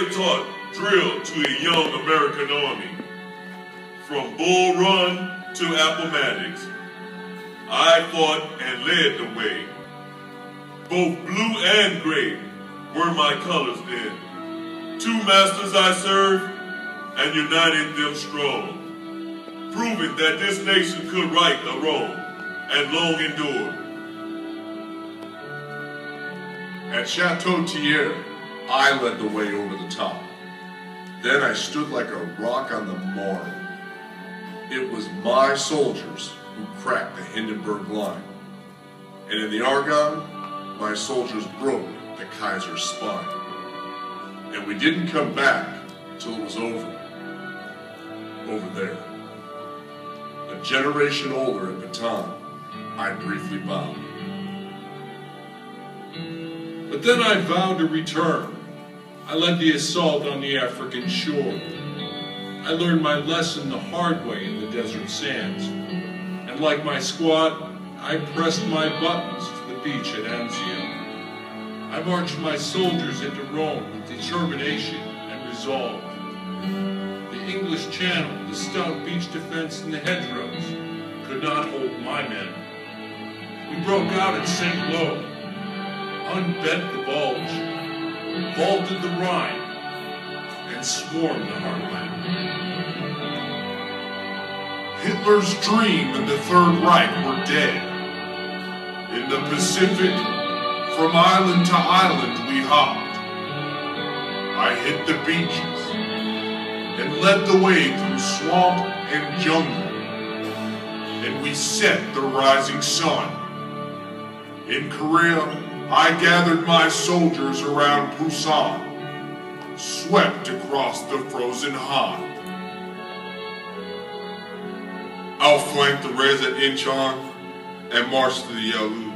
never taught drill to a young American army. From Bull Run to Appomattox, I fought and led the way. Both blue and gray were my colors then. Two masters I served, and united them strong, proving that this nation could right a wrong, and long endured. At Chateau Thierry, I led the way over the top. Then I stood like a rock on the Marne. It was my soldiers who cracked the Hindenburg line. And in the Argonne, my soldiers broke the Kaiser's spine. And we didn't come back till it was over. Over there. A generation older at Bataan, I briefly bowed. But then I vowed to return. I led the assault on the African shore. I learned my lesson the hard way in the desert sands. And like my squad, I pressed my buttons to the beach at Anzio. I marched my soldiers into Rome with determination and resolve. The English Channel, the stout beach defense, and the hedgerows could not hold my men. We broke out at St. Lo, unbent the bulge, vaulted the Rhine, and swarmed the heartland. Hitler's dream and the Third Reich were dead. In the Pacific, from island to island we hopped. I hit the beaches and led the way through swamp and jungle. And we set the rising sun. In Korea, I gathered my soldiers around Busan, swept across the frozen Han. Outflanked the Reds at Incheon and marched to the Yalu.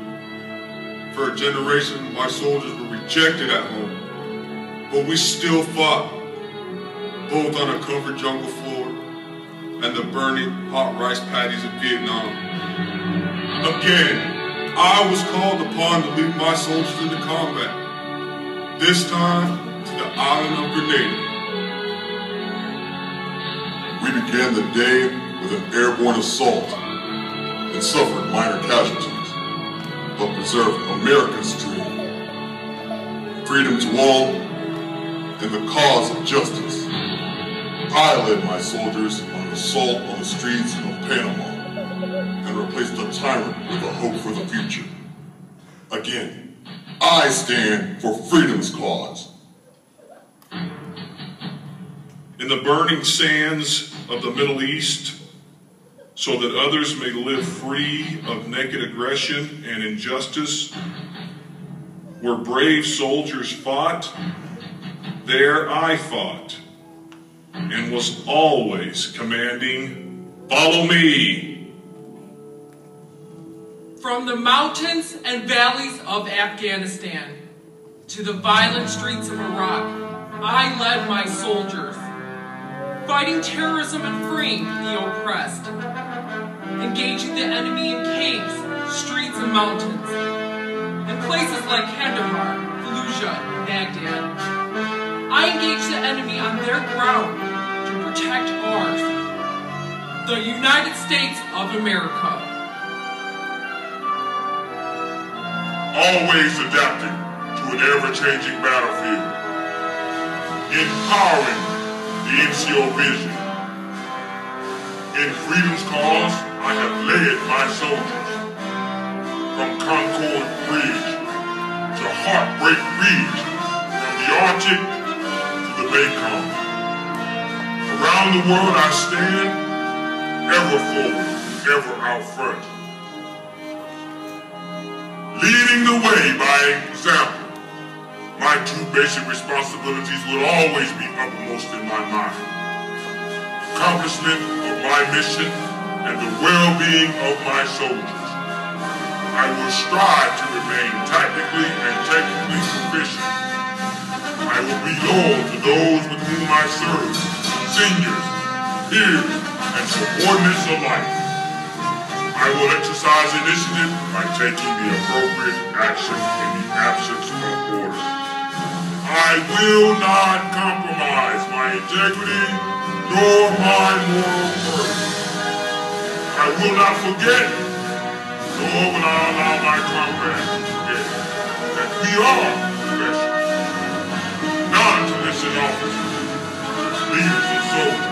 For a generation, my soldiers were rejected at home, but we still fought, both on a covered jungle floor and the burning hot rice paddies of Vietnam. Again, I was called upon to lead my soldiers into combat, this time to the island of Grenada. We began the day with an airborne assault and suffered minor casualties, but preserved America's dream, freedom to all, and the cause of justice. I led my soldiers on an assault on the streets of Panama and replaced the tyrant with a hope for the future. Again, I stand for freedom's cause. In the burning sands of the Middle East, so that others may live free of naked aggression and injustice, where brave soldiers fought, there I fought, and was always commanding, "Follow me." From the mountains and valleys of Afghanistan to the violent streets of Iraq, I led my soldiers, fighting terrorism and freeing the oppressed, engaging the enemy in caves, streets, and mountains, in places like Kandahar, Fallujah, and Baghdad. I engaged the enemy on their ground to protect ours, the United States of America. Always adapting to an ever-changing battlefield, empowering the NCO vision. In freedom's cause, I have led my soldiers from Concord Bridge to Heartbreak Ridge, from the Arctic to the Mekong. Around the world I stand, ever forward, ever out front. Leading the way by example, my two basic responsibilities will always be uppermost in my mind. Accomplishment of my mission and the well-being of my soldiers. I will strive to remain tactically and technically proficient. I will be loyal to those with whom I serve, seniors, peers, and subordinates alike. I will exercise initiative by taking the appropriate action in the absence of order. I will not compromise integrity nor my moral courage. I will not forget, nor will I allow my comrades to forget, that we are professionals, non-commissioned officers, leaders and soldiers.